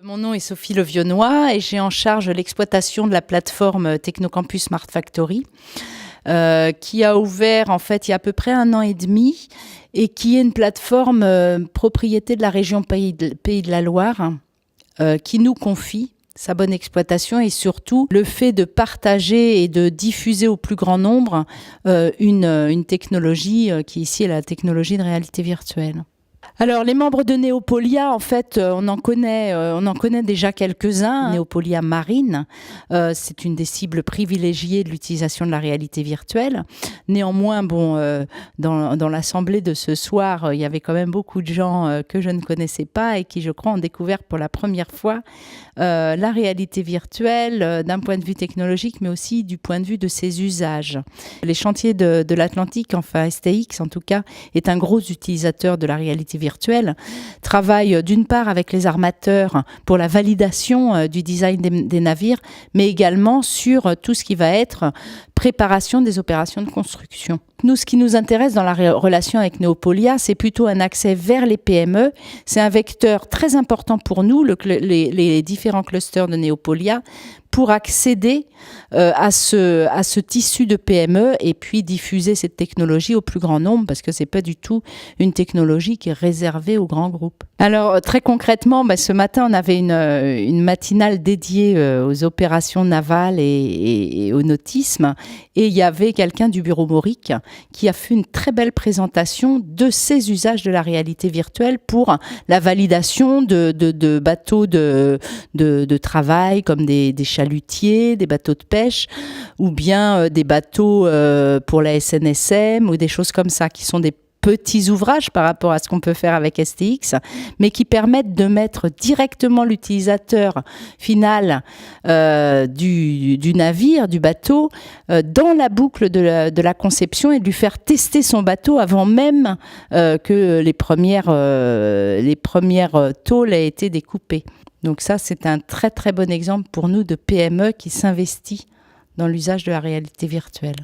Mon nom est Sophie Levionnois et j'ai en charge l'exploitation de la plateforme Technocampus Smart Factory qui a ouvert en fait il y a à peu près 1 an et demi et qui est une plateforme propriété de la région Pays de la Loire qui nous confie sa bonne exploitation et surtout le fait de partager et de diffuser au plus grand nombre une technologie qui ici est la technologie de réalité virtuelle. Alors les membres de Neopolia, en fait, on en connaît déjà quelques-uns. Neopolia Marine, c'est une des cibles privilégiées de l'utilisation de la réalité virtuelle. Néanmoins, dans l'assemblée de ce soir, il y avait quand même beaucoup de gens que je ne connaissais pas et qui, je crois, ont découvert pour la première fois la réalité virtuelle d'un point de vue technologique, mais aussi du point de vue de ses usages. Les chantiers de l'Atlantique, enfin STX en tout cas, est un gros utilisateur de la réalité virtuelle, travaille d'une part avec les armateurs pour la validation du design des navires, mais également sur tout ce qui va être préparation des opérations de construction. Nous, ce qui nous intéresse dans la relation avec Neopolia, c'est plutôt un accès vers les PME. C'est un vecteur très important pour nous, les différents clusters de Neopolia, pour accéder à ce tissu de PME et puis diffuser cette technologie au plus grand nombre parce que c'est pas du tout une technologie qui est réservée aux grands groupes. Alors très concrètement, ce matin on avait une matinale dédiée aux opérations navales et au nautisme et il y avait quelqu'un du bureau Mauric qui a fait une très belle présentation de ses usages de la réalité virtuelle pour la validation de bateaux de travail comme des chalutiers, des bateaux de pêche ou bien des bateaux pour la SNSM ou des choses comme ça qui sont des petits ouvrages par rapport à ce qu'on peut faire avec STX, mais qui permettent de mettre directement l'utilisateur final du navire, du bateau, dans la boucle de la conception et de lui faire tester son bateau avant même que les premières tôles aient été découpées. Donc ça, c'est un très très bon exemple pour nous de PME qui s'investit dans l'usage de la réalité virtuelle.